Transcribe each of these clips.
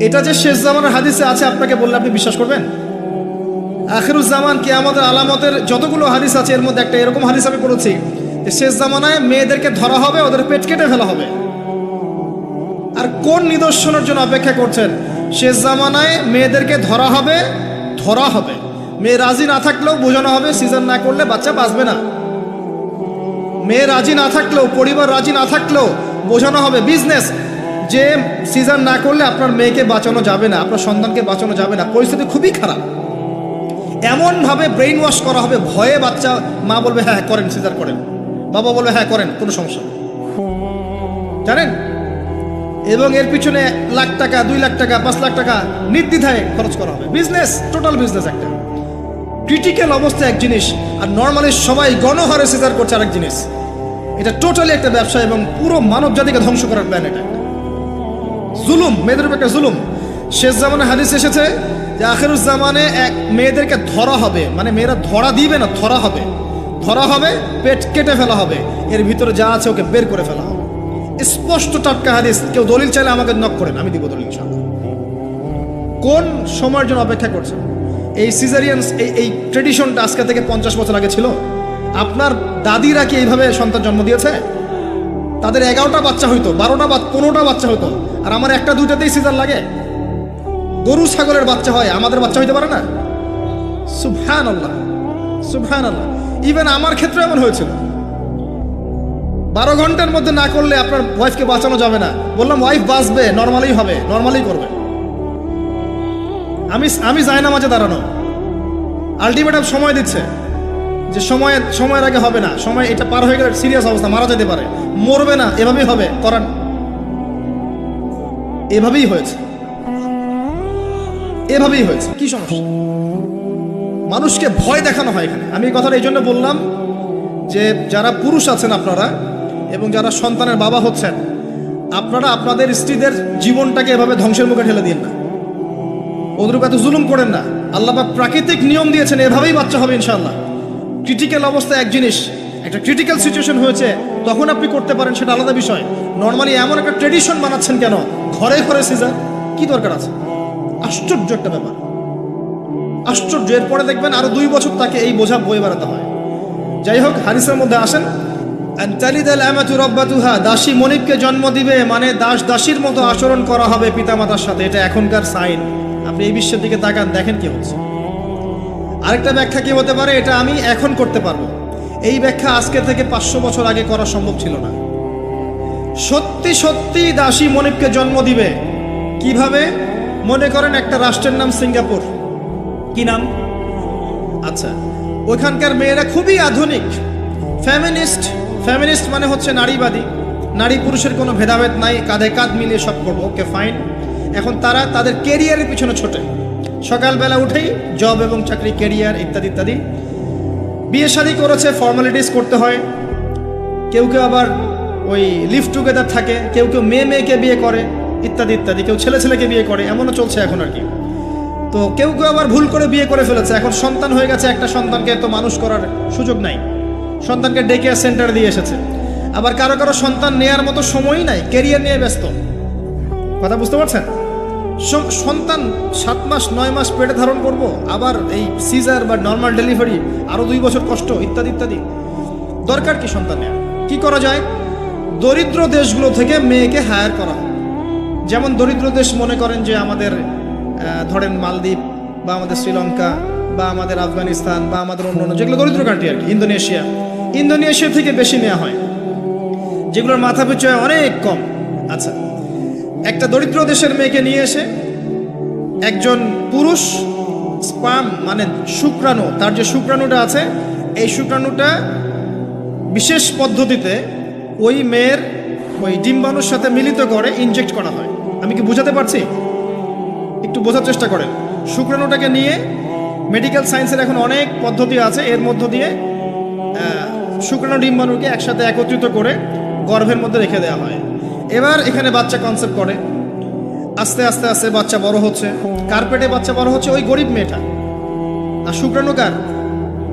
এটা যে শেষ জামানের হাদিসে আছে আপনাকে বললে আপনি বিশ্বাস করবেন? আখিরুজ জামান কিয়ামতের আলামতের যতগুলো হাদিস আছে এর মধ্যে একটা এরকম হাদিস আমি পড়েছি যে শেষ জামানায় মেয়েদেরকে ধরা হবে, ওদের পেট কেটে ফেলা হবে। আর কোন নিদর্শনের জন্য অপেক্ষা করছেন? শেষ জামানায় মেয়েদেরকে ধরা হবে, ধরা হবে। মেয়ে রাজি না থাকলেও বোঝানো হবে সিজার না করলে বাচ্চা বাঁচবে না। মেয়ে রাজি না থাকলেও, পরিবার রাজি না থাকলেও বোঝানো হবে বিজনেস যে সিজার না করলে আপনার মেয়েকে বাঁচানো যাবে না, আপনার সন্তানকে বাঁচানো যাবে না, পরিস্থিতি খুবই খারাপ। এমনভাবে ব্রেইন ওয়াশ করা হবে, ভয়ে বাচ্চা, মা বলবে হ্যাঁ করেন, সিজার করেন, বাবা বলবে হ্যাঁ করেন, কোনো সমস্যা নেই, জানেন। এবং এর পিছনে লাখ টাকা, 2 লাখ টাকা, 5 লাখ টাকা নির্দ্বিধায় খরচ করা হবে। বিজনেস, টোটাল বিজনেস একটা। ক্রিটিক্যাল অবস্থা এক জিনিস, আর নর্মালি সবাই গণহারে সিজার করছে আরেক জিনিস। এটা টোটালি একটা ব্যবসা এবং পুরো মানব জাতিকে ধ্বংস করার প্ল্যান এটা। জুলুম, মেয়েদের উপর একটা জুলুম। শেষ জামানে হাদিস এসেছে যে আখিরুজ জামানে মেয়েদেরকে ধরা হবে, মানে মেয়েরা ধরা দিবে না, ধরা হবে, ধরা হবে, পেট কেটে ফেলা হবে, এর ভিতরে যা আছে ওকে বের করে ফেলা হবে। স্পষ্ট টাটকা হাদিস। কেউ দলিল চাইলে আমাকে নক করেন, আমি দিব দলিল ইনশাআল্লাহ। কোন সময়ের জন্য অপেক্ষা করছেন? এই সিজারিয়ান এই ট্রেডিশনটা আজকে থেকে 50 বছর আগে ছিল। আপনার দাদিরা কি এইভাবে সন্তান জন্ম দিয়েছে? তাদের 11টা বাচ্চা হইতো, 12টা 15টা বাচ্চা হইতো, আর আমার 1টা 2টাতেই সিজার লাগে। গরু ছাগলের বাচ্চা হয়, আমাদের বাচ্চা হইতে পারে না? সুবহানাল্লাহ, সুবহানাল্লাহ। ইভেন আমার ক্ষেত্রে এমন হয়েছিল। 12 ঘন্টার মধ্যে না করলে আপনার ওয়াইফকে বাঁচানো যাবে না। বললাম ওয়াইফ বাঁচবে, নর্মালি হবে, নর্মালি করবে। আমি যাই না মাঝে দাঁড়ানো, আলটিমেটাম সময় দিচ্ছে যে সময়ের আগে হবে না, সময় এটা পার হয়ে গেলে সিরিয়াস অবস্থা, মারা যেতে পারে, মরবে না, এভাবেই হবে, করান। এভাবেই হয়েছে, এভাবেই হয়েছে। কি সমস্যা? মানুষকে ভয় দেখানো হয় এখানে। আমি এই কথাটা এই জন্য বললাম যে যারা পুরুষ আছেন আপনারা এবং যারা সন্তানের বাবা হচ্ছেন, আপনারা আপনাদের স্ত্রীদের জীবনটাকে এভাবে ধ্বংসের মুখে ঠেলে দিন না, ওদের উপর এত জুলুম করেন না। আল্লাহ পাক প্রাকৃতিক নিয়ম দিয়েছেন, এভাবেই বাচ্চা হবে ইনশাআল্লাহ। ক্রিটিক্যাল অবস্থা এক জিনিস, একটা ক্রিটিক্যাল সিচুয়েশন হয়েছে তখন আপনি করতে পারেন, সেটা আলাদা বিষয়। নর্মালি এমন একটা ট্রেডিশন বানাচ্ছেন কেন? ঘরে ঘরে সিজার, কি দরকার আছে? আশ্চর্য একটা ব্যাপার, আশ্চর্য। এরপরে দেখবেন আরো 2 বছর তাকে এই বোঝা বয়ে বেড়াতে হয়। যাই হোক, হাদিসের মধ্যে আসেন, দাসী মনিবকে জন্ম দিবে, মানে দাসীর মতো আচরণ করা হবে পিতামাতার সাথে। এটা এখনকার সাইন। আপনি এই বিশ্বের দিকে তাকান, দেখেন কি হচ্ছে। আরেকটা ব্যাখ্যা কি হতে পারে? এটা আমি এখন করতে পারবো। এই ব্যাখ্যা আজকে থেকে 500 বছর আগে করা সম্ভব ছিল না। সত্যি সত্যি দাসী মনিবকে জন্ম দিবে। কিভাবে? মনে করেন একটা রাষ্ট্রের নাম সিঙ্গাপুর। কি নাম? আচ্ছা, ওইখানকার মেয়েরা খুবই আধুনিক, ফেমিনিস্ট। ফেমিনিস্ট মানে হচ্ছে নারীবাদী, নারী পুরুষের কোনো ভেদাভেদ নাই, কাঁধে কাঁধ মিলিয়ে সব করবো, ওকে ফাইন। এখন তারা তাদের কেরিয়ারের পিছনে ছোটে, সকালবেলা উঠেই জব এবং চাকরি, কেরিয়ার ইত্যাদি ইত্যাদি। বিয়ে শাদী করেছে, ফর্মালিটিস করতে হয়। কেউ কেউ আবার ওই লিভ টুগেদার থাকে, কেউ কেউ মেয়েকে বিয়ে করে ইত্যাদি ইত্যাদি, কেউ ছেলেকে বিয়ে করে, এমনও চলছে এখন আর কি। তো কেউ কেউ আবার ভুল করে বিয়ে করে ফেলেছে, এখন সন্তান হয়ে গেছে, একটা সন্তানকে তো মানুষ করার সুযোগ নাই, সন্তানকে ডে কেয়ার সেন্টারে দিয়ে এসেছে। আবার কারো কারো সন্তান নেয়ার মতো সময়ই নাই, কেরিয়ার নিয়ে ব্যস্ত। কথা বুঝতে পারছেন? সন্তান 7 মাস 9 মাস পেটে ধারণ করব, আবার এই সিজার বা নর্মাল ডেলিভারি, আরো 2 বছর কষ্ট ইত্যাদি ইত্যাদি। দরকার কি সন্তান নেওয়া? কি করা যায়? দরিদ্র দেশগুলো থেকে মেয়েকে হায়ার করা। যেমন দরিদ্র দেশ মনে করেন যে আমাদের ধরেন মালদ্বীপ বা আমাদের শ্রীলঙ্কা বা আমাদের আফগানিস্তান বা আমাদের অন্য যেগুলো দরিদ্র কান্ট্রি আর কি, ইন্দোনেশিয়া থেকে বেশি নেওয়া হয়, যেগুলোর মাথা পিছু অনেক কম। আচ্ছা, একটা দরিদ্র দেশের মেয়েকে নিয়ে এসে একজন পুরুষ স্পার্ম মানে শুক্রাণু, তার যে শুক্রাণুটা আছে, এই শুক্রাণুটা বিশেষ পদ্ধতিতে ওই মেয়ের ওই ডিম্বাণুর সাথে মিলিত করে ইনজেক্ট করা হয়। আমি কি বোঝাতে পারছি? একটু বোঝার চেষ্টা করেন। শুক্রাণুটাকে নিয়ে মেডিকেল সায়েন্সের এখন অনেক পদ্ধতি আছে, এর মধ্য দিয়ে শুক্রাণু ডিম্বাণুকে একসাথে একত্রিত করে গর্ভের মধ্যে রেখে দেওয়া হয়। এবার এখানে বাচ্চা কনসেপ্ট করে, আস্তে আস্তে আস্তে বাচ্চা বড় হচ্ছে। কার পেটে বাচ্চা বড় হচ্ছে? ওই গরিব মেয়েটা। আর শুক্রাণু কার?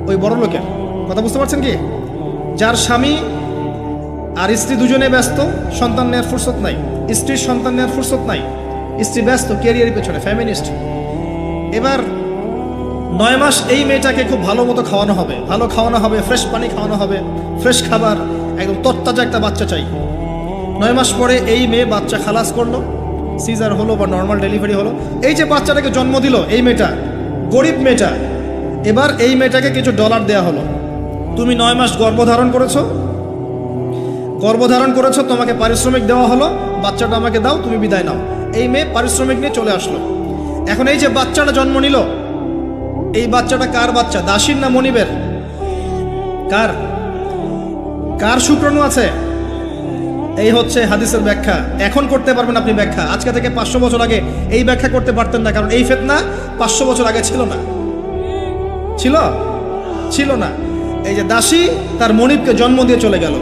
ওই বড় লোকের। কথা বুঝতে পারছেন কি? যার স্বামী আর স্ত্রী দুজনে ব্যস্ত, সন্তান নেওয়ার ফুরসত নাই, স্ত্রীর সন্তান নেওয়ার ফুরসত নাই, স্ত্রী ব্যস্ত ক্যারিয়ারের পেছনে, ফ্যামিনিস্ট। এবার 9 মাস এই মেয়েটাকে খুব ভালো মতো খাওয়ানো হবে, ভালো খাওয়ানো হবে, ফ্রেশ পানি খাওয়ানো হবে, ফ্রেশ খাবার, একদম তরতাজা একটা বাচ্চা চাই। 9 মাস পরে এই মেয়ে বাচ্চা খালাস করলো, সিজার হলো বা নর্মাল ডেলিভারি হলো। এই যে বাচ্চাটাকে জন্ম দিল এই মেয়েটা, গরিব মেয়েটা, এবার এই মেয়েটাকে কিছু ডলার দেয়া হলো। তুমি 9 মাস গর্ভধারণ করেছো, তোমাকে পারিশ্রমিক দেওয়া হলো, বাচ্চাটা আমাকে দাও, তুমি বিদায় নাও। এই মেয়ে পারিশ্রমিক নিয়ে চলে আসলো। এখন এই যে বাচ্চাটা জন্ম নিল, এই বাচ্চাটা কার বাচ্চা? দাসীর না মনিবের? কার শুক্রাণু আছে? এই হচ্ছে হাদিসের ব্যাখ্যা। এখন করতে পারবেন আপনি ব্যাখ্যা, আজকে থেকে 500 বছর আগে এই ব্যাখ্যা করতে পারতেন না, কারণ এই ফিতনা 500 বছর আগে ছিল না। এই যে দাসী তার মনিবকে জন্ম দিয়ে চলে গেল।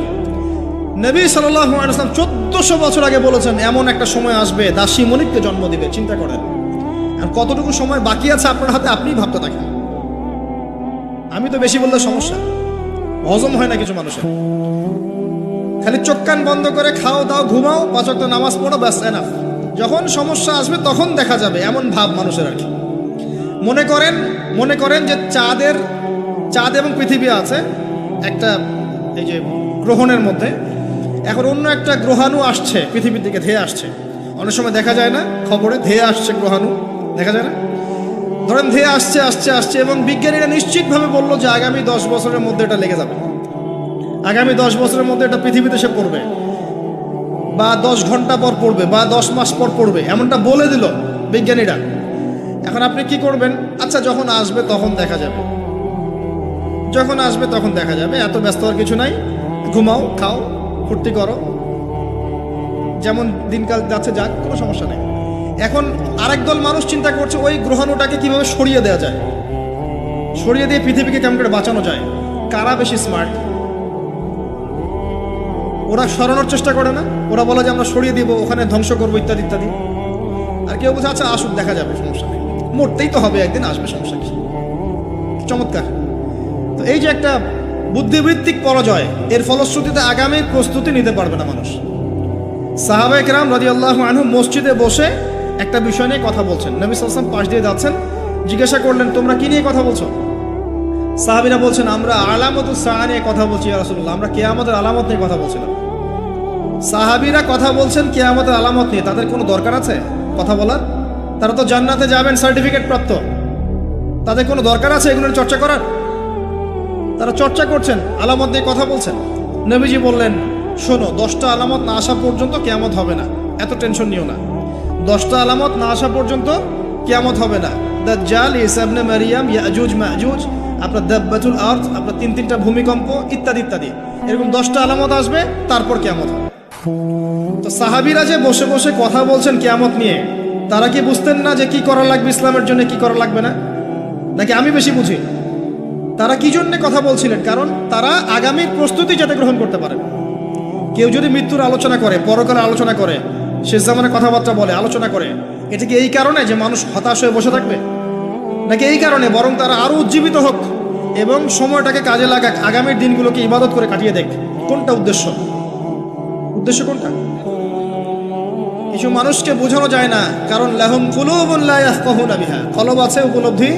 নবী সাল্লাল্লাহু আলাইহি ওয়াসাল্লাম 1400 বছর আগে বলেছেন এমন একটা সময় আসবে দাসী মনিবকে জন্ম দিবে। চিন্তা করেন আর কতটুকু সময় বাকি আছে আপনার হাতে, আপনিই ভাবতে থাকেন। আমি তো বেশি বললে সমস্যা, হজম হয় না কিছু মানুষের। খালি চোখ কান বন্ধ করে খাও দাও ঘুমাও, 5 ওয়াক্ত নামাজ পড়ো, ব্যাস এনাফ। যখন সমস্যা আসবে তখন দেখা যাবে, এমন ভাব মানুষের আর কি। মনে করেন যে চাঁদ এবং পৃথিবী আছে একটা এই যে গ্রহণের মধ্যে। এখন অন্য একটা গ্রহাণু আসছে পৃথিবীর দিকে, ধেয়ে আসছে। অনেক সময় দেখা যায় না খবরে, ধেয়ে আসছে গ্রহাণু, দেখা যায় না? ধরেন ধেয়ে আসছে এবং বিজ্ঞানীরা নিশ্চিতভাবে বললো যে আগামী 10 বছরের মধ্যে এটা লেগে যাবে, আগামী 10 বছরের মধ্যে এটা পৃথিবীতে এসে পড়বে, বা 10 ঘন্টা পর পড়বে, বা 10 মাস পর পড়বে, এমনটা বলে দিল বিজ্ঞানীরা। এখন আপনি কি করবেন? আচ্ছা যখন আসবে তখন দেখা যাবে, এত ব্যস্ত হওয়ার কিছু নাই, ঘুমাও খাও ফুর্তি করো, যেমন দিনকাল যাচ্ছে যাক, কোনো সমস্যা নেই। এখন আরেক দল মানুষ চিন্তা করছে ওই গ্রহাণুটাকে কিভাবে সরিয়ে দেওয়া যায়, সরিয়ে দিয়ে পৃথিবীকে কেমন করে বাঁচানো যায়। কারা বেশি স্মার্ট? ওরা সরানোর চেষ্টা করে না, ওরা বলে যে আমরা সরিয়ে দিব, ওখানে ধ্বংস করবো ইত্যাদি ইত্যাদি। আর কেউ বলছে আচ্ছা আসুক দেখা যাবে, সমস্যা নেই, মরতেই তো হবে একদিন, আসবে, সমস্যা কি। চমৎকার। তো এই যে একটা বুদ্ধিবৃত্তিক পরাজয়, এর ফলশ্রুতিতে আগামীর প্রস্তুতি নিতে পারবে না মানুষ। সাহাবায়ে কেরাম রাদিয়াল্লাহু আনহুম মসজিদে বসে একটা বিষয় নিয়ে কথা বলছেন, নবী সাল্লাল্লাহু আলাইহি ওয়াসাল্লাম পাশ দিয়ে যাচ্ছেন, জিজ্ঞাসা করলেন তোমরা কি নিয়ে কথা বলছো? সাহাবীরা বলছেন আমরা আলামতুস সাআ নিয়ে কথা বলছি ইয়া রাসূলুল্লাহ, আমরা কিয়ামতের আলামত নিয়ে কথা বলছিলাম। সাহাবীরা কথা বলছেন কিয়ামতের আলামত নিয়ে, তাদের কোনো দরকার আছে কথা বলার? তারা তো জান্নাতে যাবেন সার্টিফিকেট প্রাপ্ত, তাদের কোনো দরকার আছে এগুলোর চর্চা করার? তারা চর্চা করছেন, আলামত নিয়ে কথা বলছেন। নবীজি বললেন শোনো, 10টা আলামত না আসা পর্যন্ত কিয়ামত হবে না, এত টেনশন নিও না। 10টা আলামত না আসা পর্যন্ত কিয়ামত হবে না। দাজ্জাল, ঈসা ইবনে মারিয়াম, ইয়াজুজ মাজুজ, আপনার দাব্বাতুল আরদ, আপনার 3টা ভূমিকম্প ইত্যাদি ইত্যাদি, এরকম 10টা আলামত আসবে, তারপর কিয়ামত হবে। তো সাহাবীরা যে বসে বসে কথা বলছেন কিয়ামত নিয়ে, তারা কি বুঝতেন না যে কি করা লাগবে ইসলামের জন্য, কি করা লাগবে না? নাকি আমি বেশি বুঝি? তারা কি জন্য কথা বলছিলেন? কারণ তারা আগামীর প্রস্তুতি যাতে গ্রহণ করতে পারে। কেউ যদি মৃত্যুর আলোচনা করে, পরকালের আলোচনা করে, শেষ জামানের কথাবার্তা বলে, আলোচনা করে, এটা কি এই কারণে যে মানুষ হতাশ হয়ে বসে থাকবে? নাকি এই কারণে বরং তারা আরো উজ্জীবিত হোক এবং সময়টাকে কাজে লাগাক, আগামীর দিনগুলোকে ইবাদত করে কাটিয়ে দেখ? কোনটা উদ্দেশ্য কোনটা? কিছু মানুষকে বোঝানো যায় না, কারণ লাহুম কুলুবুন লা ইয়াফকাহুনা বিহা, কলব আছে উপলব্ধি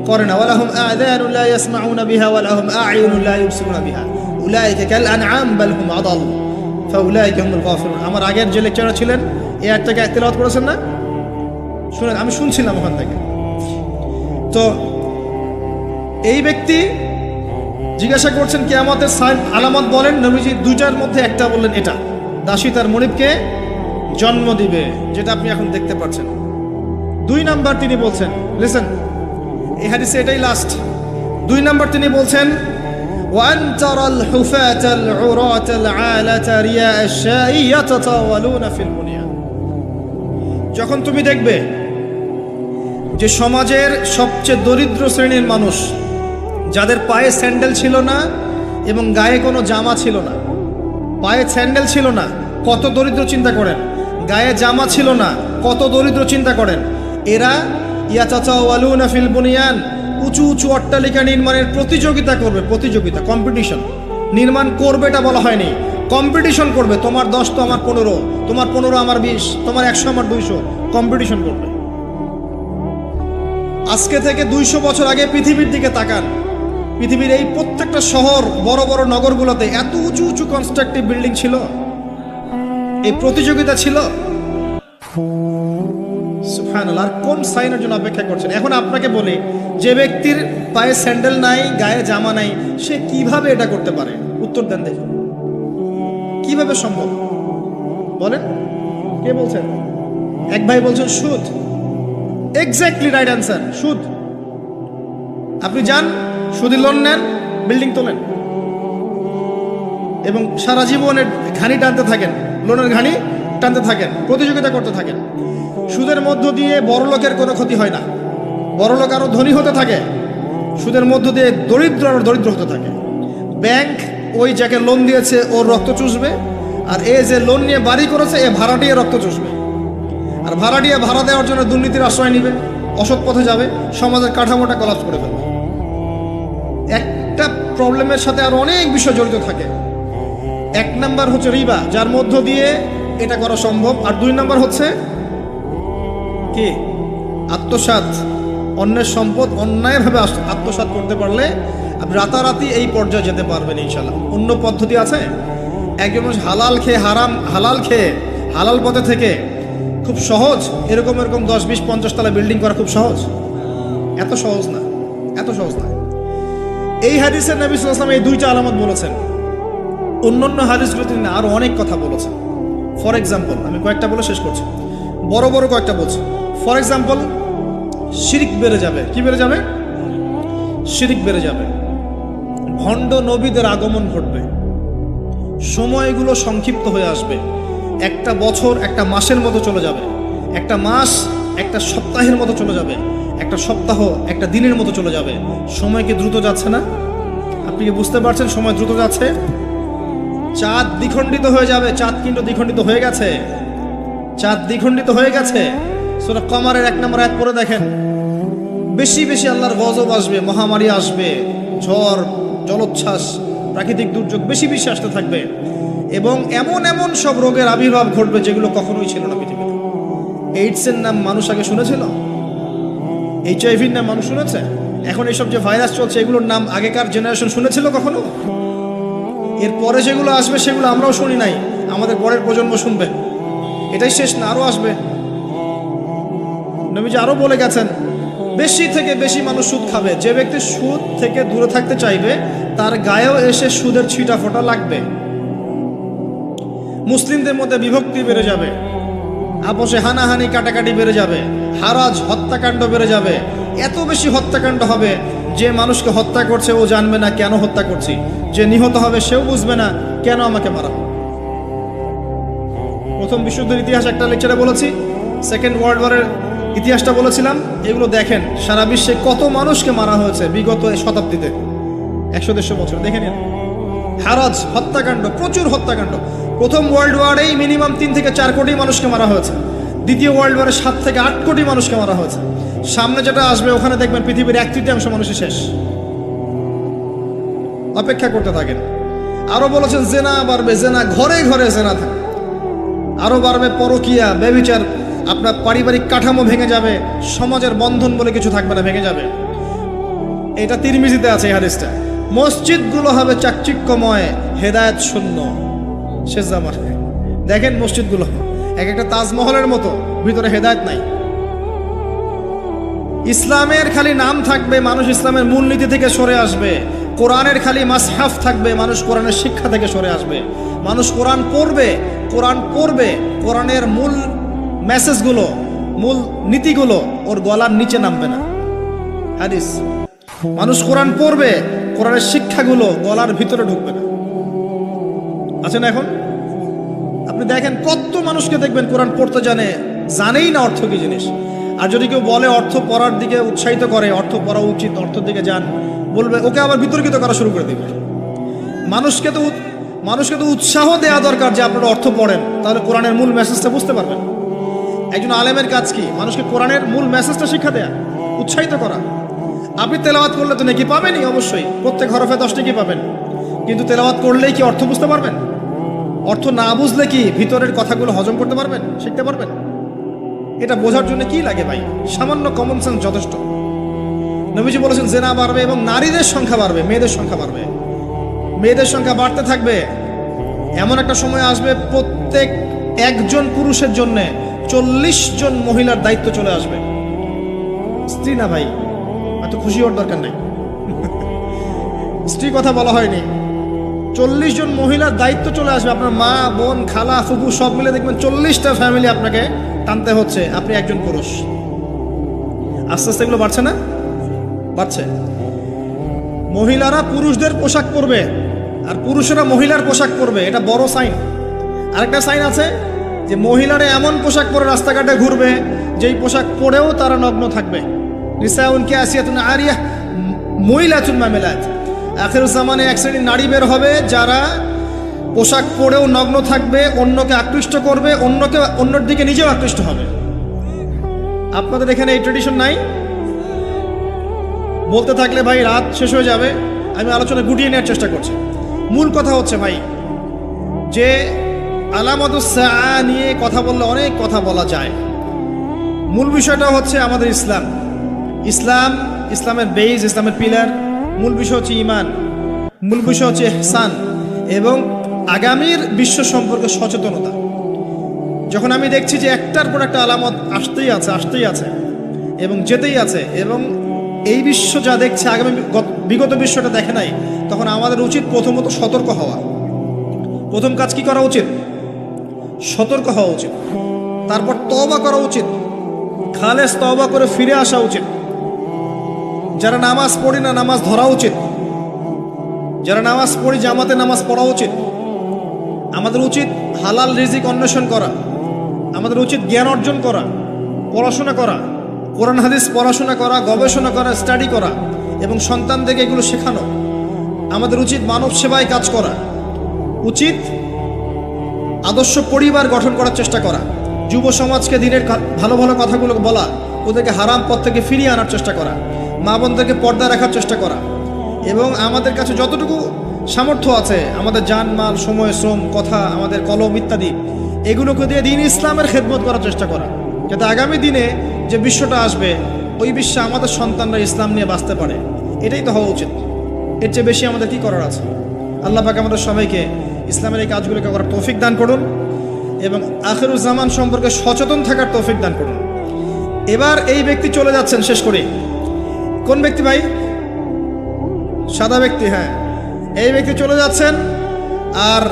করে না। ওয়ালাহুম আযানুন লা ইয়াসমাউনা বিহা ওয়ালাহুম আ'য়ুনুন লা ইউবসিরুনা বিহা উলাইকা কাল আনআম বাল হুম আদাল ফাউলাইকা হুমুল গাফিরুন। আমার আগের যে লেকচারার ছিলেন এই আয়াতটাকে তেলাওয়াত করেছেন না? শুনেন, আমি শুনছিলাম ওখান থেকে। তো এই ব্যক্তি জিজ্ঞাসা করছেন কিয়ামতের সাইন আলামত বলেন, নবীজি 2টার মধ্যে একটা বললেন, এটা দাসী তার মনিবকে জন্ম দিবে, যেটা আপনি এখন দেখতে পাচ্ছেন। 2 নাম্বার তিনি বলছেন, লিসেন, এই হাদিসে এটাই লাস্ট। 2 নাম্বার তিনি বলছেন ওয়ান তারাল হুফাতাল উরাতাল আলাতা রিয়া আশ-শাই ইয়াতাতাওয়ালুনা ফিল বুনিয়ান। যখন তুমি দেখবে যে সমাজের সবচেয়ে দরিদ্র শ্রেণীর মানুষ, যাদের পায়ে স্যান্ডেল ছিল না এবং গায়ে কোনো জামা ছিল না, পায়ে স্যান্ডেল ছিল না, কত দরিদ্র চিন্তা করেন, গায়ে জামা ছিল না, কত দরিদ্র চিন্তা করেন, এরা ইয়াতাতাওয়ালুনা ফিল বুনিয়ান, উঁচু উঁচু অট্টালিকা নির্মাণের প্রতিযোগিতা করবে, কম্পিটিশন। নির্মাণ করবে এটা বলা হয়নি, কম্পিটিশন করবে, তোমার 10 তো আমার 15, তোমার 15 আমার 20, তোমার 100 আমার 200, কম্পিটিশন করবে। আজকে থেকে 200 বছর আগে পৃথিবীর দিকে তাকান, পৃথিবীর এই প্রত্যেকটা শহর, বড় বড় নগরগুলোতে এত উঁচু উঁচু কনস্ট্রাকটিভ বিল্ডিং ছিল, এই প্রতিযোগিতা ছিল। সুবহানাল্লাহ। আর কোন সাইনের জন্য অপেক্ষা করছেন? এখন আপনাকে বলি, যে ব্যক্তির পায়ে স্যান্ডেল নাই, গায়ে জামা নাই, সে কিভাবে এটা করতে পারে? উত্তর দেন দেখুন, কিভাবে সম্ভব বলেন? কে বলছেন? এক ভাই বলছেন সুদ। এক্স্যাক্টলি রাইট অ্যান্সার, সুদ। আপনি যান, সুদি লোন নেন, বিল্ডিং তোলেন এবং সারা জীবনের ঘানি টানতে থাকেন, লোনের ঘানি টানতে থাকেন, প্রতিযোগিতা করতে থাকেন। সুদের মধ্য দিয়ে বড় লোকের কোনো ক্ষতি হয় না, বড় লোক আরো ধনী হতে থাকে, সুদের মধ্য দিয়ে দরিদ্র আরো দরিদ্র হতে থাকে। ব্যাংক ওই যাকে লোন দিয়েছে ওর রক্ত চুষবে, আর এ যে লোন নিয়ে বাড়ি করেছে এ ভাড়াটিয়ে রক্ত চুষবে, আর ভাড়াটিয়ে ভাড়া দেওয়ার জন্য দুর্নীতির আশ্রয় নিবে, অসৎ পথে যাবে, সমাজের কাঠামোটা কলাপস করে ফেলবে। একটা প্রবলেমের সাথে আরো অনেক বিষয় জড়িত থাকে। 1 নাম্বার হচ্ছে রিবা, যার মধ্য দিয়ে এটা করা সম্ভব। আর 2 নাম্বার হচ্ছে কি? আত্মসাৎ। অন্যের সম্পদ অন্যায়ভাবে আত্মসাৎ করতে পারলে আপনি রাতারাতি এই পর্যায়ে যেতে পারবেন ইনশাল্লাহ। অন্য পদ্ধতি আছে? একজন মানুষ হালাল খেয়ে হালাল পথে থেকে খুব সহজ এরকম 10, 20, 50 তলা বিল্ডিং করা খুব সহজ? এত সহজ না, এত সহজ না। এই হাদিসে নবী সাল্লাল্লাহু আলাইহি ওয়াসাল্লাম এই 2টা আলামত বলেছেন। অন্যান্য হাদিসগুলো তিনি আরো অনেক কথা বলেছেন। ফর এক্সাম্পল, আমি কয়েকটা বলে শেষ করছি, বড় বড় কয়েকটা বলছি। ফর এক্সাম্পল, শিরিক বেড়ে যাবে। কি বেড়ে যাবে? শিরিক বেড়ে যাবে। ভণ্ড নবীদের আগমন ঘটবে, সময়গুলো সংক্ষিপ্ত হয়ে আসবে। একটা বছর একটা মাসের মতো চলে যাবে, একটা মাস একটা সপ্তাহের মতো চলে যাবে, একটা সপ্তাহ একটা দিনের মতো চলে যাবে। সময় কি দ্রুত যাচ্ছে না? আপনি কি বুঝতে পারছেন সময় দ্রুত যাচ্ছে? চাঁদ দ্বিখণ্ডিত হয়ে যাবে। চাঁদ কিন্তু দ্বিখণ্ডিত হয়ে গেছে, চাঁদ দ্বিখণ্ডিত হয়ে গেছে। সূরা কমারের 1 নম্বর আয়াত পড়ে দেখেন। বেশি বেশি আল্লাহর গজব আসবে, মহামারী আসবে, ঝড়, জলোচ্ছ্বাস, প্রাকৃতিক দুর্যোগ বেশি বেশি আসতে থাকবে এবং এমন এমন সব রোগের আবির্ভাব ঘটবে যেগুলো কখনোই ছিল না পৃথিবীতে। এইডসের নাম মানুষ আগে শুনেছিল? HIV-র নাম মানুষ শুনেছে? এখন এইসব যে ভাইরাস চলছে এগুলোর নাম আগেকার জেনারেশন শুনেছিল কখনো? এরপরে যেগুলো আসবে সেগুলো আমরাও শুনি নাই, আমাদের পরের প্রজন্ম শুনবে। এটাই শেষ না, আরো আসবে। নবীজি আরো বলে গেছেন, বেশি থেকে বেশি মানুষ সুদ খাবে। যে ব্যক্তি সুদ থেকে দূরে থাকতে চাইবে তার গায়েও এসে সুদের ছিটা ফোঁটা লাগবে। মুসলিমদের মধ্যে বিভক্তি বেড়ে যাবে, আপোষে হানাহানি কাটাকাটি বেড়ে যাবে, হারাজ হত্যাকাণ্ড বেড়ে যাবে। এত বেশি হত্যাকাণ্ড হবে যে মানুষকে হত্যা করছে ও জানবে না কেন হত্যা করছি, যে নিহত হবে সেও বুঝবে না কেন আমাকে মারা। প্রথম বিশ্বযুদ্ধের ইতিহাস একটা লেকচারে বলেছি, সেকেন্ড ওয়ার্ল্ড ওয়ারের ইতিহাসটা বলেছিলাম। এগুলো দেখেন সারা বিশ্বে কত মানুষকে মারা হয়েছে বিগত শতাব্দীতে, 100-150 বছর দেখে নিন। হারাজ হত্যাকাণ্ড, প্রচুর হত্যাকাণ্ড। প্রথম ওয়ার্ল্ড ওয়ারেই মিনিমাম 3 থেকে 4 কোটি মানুষকে মারা হয়েছে। দ্বিতীয় ওয়ার্ল্ড ওয়ারে 7 থেকে 8 কোটি মানুষকে মারা হয়েছে। সামনে যেটা আসবে ওখানে দেখবেন পৃথিবীর 1/3 মানুষই শেষ। অপেক্ষা করতে থাকেন। আরো বলেছেন জেনা বাড়বে, জেনা ঘরে ঘরে জেনা থাকে। আরো বাড়বে পরকীয়া, ব্যভিচার, আপনার পারিবারিক কাঠামো ভেঙে যাবে, সমাজের বন্ধন বলে কিছু থাকবে না, ভেঙে যাবে। এটা তিরমিজিতে আছে এই হাদিসটা। মসজিদগুলো হবে চাকচিক্যময়, হেদায়েত শূন্য। শেষ জামার দেখেন মসজিদগুলো এক একটা তাজমহলের মতো, ভিতরে হেদায়েত নাই। ইসলামের খালি নাম থাকবে, মানুষ ইসলামের মূলনীতি থেকে সরে আসবে। কোরআনের খালি মাসহাফ থাকবে, মানুষ কোরআনের শিক্ষা থেকে সরে আসবে। মানুষ কোরআন পড়বে, কোরআনের মূল মেসেজগুলো, মূল নীতিগুলো ওর গলার নিচে নামবে না। হাদিস, মানুষ কোরআন পড়বে, কোরআনের শিক্ষাগুলো গলার ভিতরে ঢুকবে না। আছেন এখন আপনি দেখেন কত মানুষকে দেখবেন কোরআন পড়তে জানেই না অর্থ কি জিনিস। আর যদি কেউ বলে অর্থ পড়ার দিকে উৎসাহিত করে, অর্থ পড়া উচিত, অর্থের দিকে যান বলবে, ওকে আবার বিতর্কিত করা শুরু করে দিবে। মানুষকে তো উৎসাহ দেওয়া দরকার যে আপনারা অর্থ পড়েন, তাহলে কোরআনের মূল মেসেজটা বুঝতে পারবেন। একজন আলেমের কাজ কি? মানুষকে কোরআনের মূল মেসেজটা শিক্ষা দেয়া, উৎসাহিত করা। আপনি তেলাওয়াত করলে তো নেকি পাবেনই, অবশ্যই প্রত্যেক হরফে 10 নেকি পাবেন, কিন্তু তেলাওয়াত করলেই কি অর্থ বুঝতে পারবেন? অর্থ না বুঝলে কি ভিতরের কথাগুলো হজম করতে পারবেন, শিখতে পারবেন? এটা বোঝার জন্য কি লাগে ভাই? সামান্য কমন সেন্স যথেষ্ট। নবীজি বলেছেন জেনা বাড়বে এবং নারীদের সংখ্যা বাড়বে, মেয়েদের সংখ্যা বাড়বে, মেয়েদের সংখ্যা বাড়তে থাকবে। এমন একটা সময় আসবে প্রত্যেক একজন পুরুষের জন্য 40 জন মহিলার দায়িত্ব চলে আসবে। স্ত্রী না ভাই, এত খুশি হওয়ার দরকার নেই, স্ত্রী কথা বলা হয়নি। 40 জন মহিলার দায়িত্ব চলে আসবে। আপনার মা, বোন, খালা, ফুফু সব মিলে দেখবেন 40টা ফ্যামিলি আপনাকে টানতে হচ্ছে, আপনি একজন পুরুষ। আস্তে আস্তে এগুলো বাড়ছে না? বাড়ছে। মহিলারা পুরুষদের পোশাক পরবে আর পুরুষেরা মহিলার পোশাক পরবে, এটা বড় সাইন। আরেকটা সাইন আছে যে মহিলারা এমন পোশাক পরে রাস্তাঘাটে ঘুরবে যেই পোশাক পরেও তারা নগ্ন থাকবে। নিসাউন কাসিয়াতুন আরিয়াহ মুইলাতুন মামিলাত। আখির জামানে এক শ্রেণীর নারী বের হবে যারা পোশাক পরেও নগ্ন থাকবে, অন্যকে আকৃষ্ট করবে, অন্যর দিকে নিজেও আকৃষ্ট হবে। আপনাদের এখানে এই ট্রেডিশন নাই? বলতে থাকলে ভাই রাত শেষ হয়ে যাবে, আমি আলোচনা গুটিয়ে নেওয়ার চেষ্টা করছি। মূল কথা হচ্ছে ভাই যে আলামাতুস সাআ নিয়ে কথা বললে অনেক কথা বলা যায়। মূল বিষয়টা হচ্ছে আমাদের ইসলামের বেজ, ইসলামের পিলার। মূল বিষয় হচ্ছে ঈমান, মূল বিষয় হচ্ছে ইহসান এবং আগামীর বিশ্ব সম্পর্কে সচেতনতা। যখন আমি দেখছি যে একটার পর একটা আলামত আসতেই আছে এবং যেতেই আছে, এবং এই বিশ্ব যা দেখছে আগামী বিগত বিশ্বটা দেখে নাই, তখন আমাদের উচিত প্রথমত সতর্ক হওয়া। প্রথম কাজ কি করা উচিত? সতর্ক হওয়া উচিত। তারপর তওবা করা উচিত, খালেস তওবা করে ফিরে আসা উচিত। যারা নামাজ পড়ি না নামাজ ধরা উচিত, যারা নামাজ পড়ি জামাতে নামাজ পড়া উচিত। আমাদের উচিত হালাল রিজিক অন্বেষণ করা, আমাদের উচিত জ্ঞান অর্জন করা, পড়াশোনা করা, কোরআন হাদিস পড়াশোনা করা, গবেষণা করা, স্টাডি করা এবং সন্তানদেরকে এগুলো শেখানো। আমাদের উচিত মানব সেবায় কাজ করা, উচিত আদর্শ পরিবার গঠন করার চেষ্টা করা, যুব সমাজকে দিনের ভালো ভালো কথাগুলো বলা, ওদেরকে হারাম পথ থেকে ফিরিয়ে আনার চেষ্টা করা, মা বোনদেরকে পর্দা রাখার চেষ্টা করা এবং আমাদের কাছে যতটুকু সামর্থ্য আছে আমাদের জানমাল, সময়, শ্রম, কথা, আমাদের কলম ইত্যাদি এগুলোকে দিয়ে দিন ইসলামের খেদমত করার চেষ্টা করা, যাতে আগামী দিনে যে বিশ্বটা আসবে ওই বিশ্বে আমাদের সন্তানরা ইসলাম নিয়ে বাঁচতে পারে। এটাই তো হওয়া উচিত। এর চেয়ে বেশি আমাদের কি করার আছে? আল্লাহ পাক আমাদের সবাইকে ইসলামের এই কাজগুলোকে করার তৌফিক দান করুন এবং আখিরুজ জামান সম্পর্কে সচেতন থাকার তৌফিক দান করুন। এবার এই ব্যক্তি চলে যাচ্ছেন, শেষ করে। কোন ব্যক্তি ভাই? সাদা ব্যক্তি, হ্যাঁ। এই ব্যক্তি চলে যাচ্ছেন আর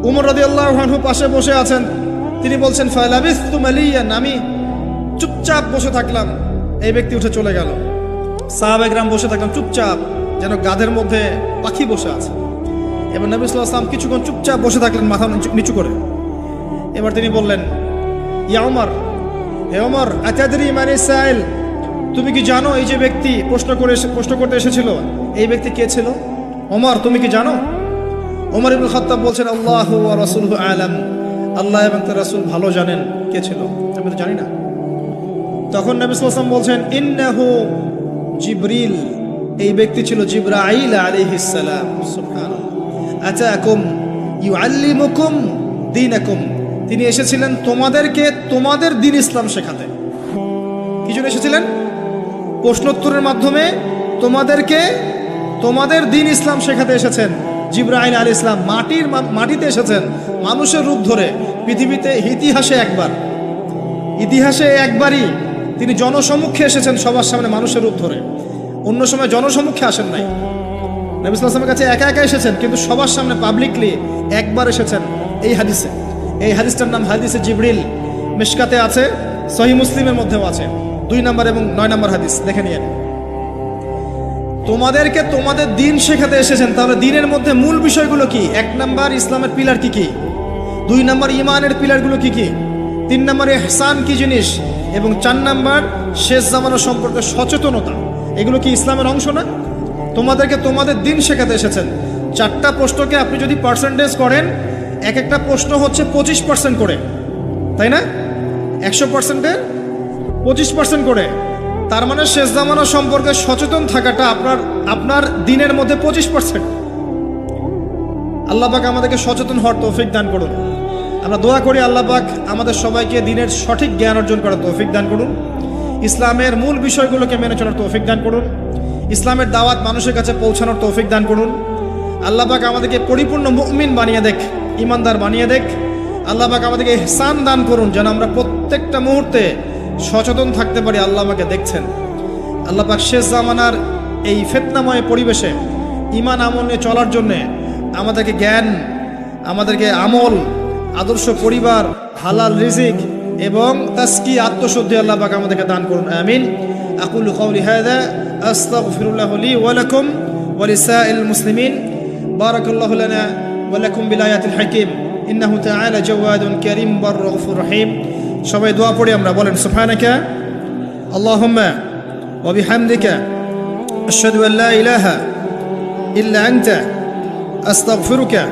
উমর রাদিয়াল্লাহু আনহু পাশে বসে আছেন। তিনি বলছেন ফালাবিস্তু মালিয়ান, আমি চুপচাপ বসে থাকলাম। এই ব্যক্তি উঠে চলে গেল। সাহাবায়ে কেরাম বসে থাকলাম চুপচাপ, যেন গাধের মধ্যে পাখি বসে আছে। এবার নবী সাল্লাল্লাহু আলাইহি ওয়াসাল্লাম কিছুক্ষণ চুপচাপ বসে থাকলেন মাথা নিচু করে। এবার তিনি বললেন, ইয়া ওমর, হে ওমর, আতাদরি মানে সাইল, তুমি কি জানো এই যে ব্যক্তি প্রশ্ন করতে এসেছিল, এই ব্যক্তি কে ছিল? ওমর, তুমি কি জানো? ওমর ইবনে খাত্তাব বলছেন, আল্লাহু ওয়া রাসূলুহু আলাম, আল্লাহ এবং তার রাসূল ভালো জানেন কে ছিল, আমি তো জানি না। তখন নবী সাল্লাল্লাহু আলাইহি ওয়াসাল্লাম বলছেন, ইন্নাহু জিবরিল, এই ব্যক্তি ছিল জিবরাইল আলাইহিস সালাম। সুবহানাল্লাহ। আতাকুম ইউআল্লিমুকুম দীনাকুম, তিনি এসেছিলেন তোমাদেরকে তোমাদের দ্বীন ইসলাম শেখাতে। কি জন্য এসেছিলেন? প্রশ্নোত্তরের মাধ্যমে তোমাদেরকে তোমাদের দ্বীন ইসলাম শেখাতে এসেছেন। জিবরাইল আলাইহিস সালাম মাটিতে এসেছেন মানুষের রূপ ধরে। পৃথিবীতে ইতিহাসে একবারই তিনি জনসমক্ষে এসেছেন, সবার সামনে মানুষের রূপ ধরে। অন্য সময় জনসমক্ষে আসেন নাই। নবী সাল্লাল্লাহু আলাইহি ওয়াসাল্লামের কাছে একা একা এসেছেন, কিন্তু সবার সামনে পাবলিকলি একবার এসেছেন। এই হাদিসটার নাম হাদিসে জিবরিল। মিশকাতে আছে, সহিহ মুসলিমের মধ্যেও আছে, 2 নম্বর এবং 9 নম্বর হাদিস, দেখে নিয়েন। তোমাদেরকে তোমাদের দ্বীন শেখাতে এসেছেন। তাহলে দ্বীনের মধ্যে মূল বিষয়গুলো কি? 1 নম্বর ইসলামের পিলার কি কি, 2 নম্বর ঈমানের পিলারগুলো কি কি, 3 নম্বর ইহসান কি জিনিস, এবং 4 নম্বর শেষ জামানা সম্পর্কে সচেতনতা। এগুলো কি ইসলামের অংশ না? তোমাদেরকে তোমাদের দ্বীন শেখাতে এসেছেন। 4টা প্রশ্নকে আপনি যদি পার্সেন্টেজ করেন, এক একটা প্রশ্ন হচ্ছে 25% করে, তাই না? 100%-এর 25% করে। তার মানে শেষ জামানা সম্পর্কে সচেতন থাকাটা আপনার দ্বীনের মধ্যে 25%। আল্লাহ পাক আমাদেরকে সচেতন হওয়ার তৌফিক দান করুন। আমরা দোয়া করি আল্লাহ পাক আমাদের সবাইকে দিনের সঠিক জ্ঞান অর্জন করার তৌফিক দান করুন, ইসলামের মূল বিষয়গুলোকে মেনে চলার তৌফিক দান করুন, ইসলামের দাওয়াত মানুষের কাছে পৌঁছানোর তৌফিক দান করুন। আল্লাহ পাক আমাদেরকে পরিপূর্ণ মুমিন বানিয়ে দেখ, ইমানদার বানিয়ে দেখ। আল্লাহ পাক আমাদেরকে ইহসান দান করুন, যেন আমরা প্রত্যেকটা মুহূর্তে সচেতন থাকতে পারি আল্লাহ আমাকে দেখছেন। আল্লাহ পাক শেষ জামানার এই ফিতনাময় পরিবেশে ঈমান আমল নিয়ে চলার জন্যে আমাদেরকে জ্ঞান, আমাদেরকে আমল, আদর্শ পরিবার, হালাল রিজিক এবং তাসকি আত্মশুদ্ধি আল্লাহ পাক আমাদেরকে দান করুন। আমিন। আকুলু কাওলি হাযা আস্তাগফিরুল্লাহ লি ওয়া লাকুম ওয়া লিসাইল মুসলিমিন। বারাকাল্লাহু লানা ওয়া লাকুম বিল আয়াতিল হাকীম ইন্নাহু তাআলা জাওয়াদুন কারীম বাররুর গফুর রহিম। সবাই দোয়া পড়ি আমরা, বলেন সুবহানাকা আল্লাহুম্মা ওয়া বিহামদিকা আশহাদু আল লা ইলাহা ইল্লা আনতা আস্তাগফিরুকা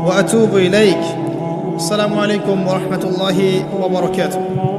ওয়া আতুবু ইলাইক। আসসালামু আলাইকুম ওয়া রাহমাতুল্লাহি ওয়া বারাকাতুহু।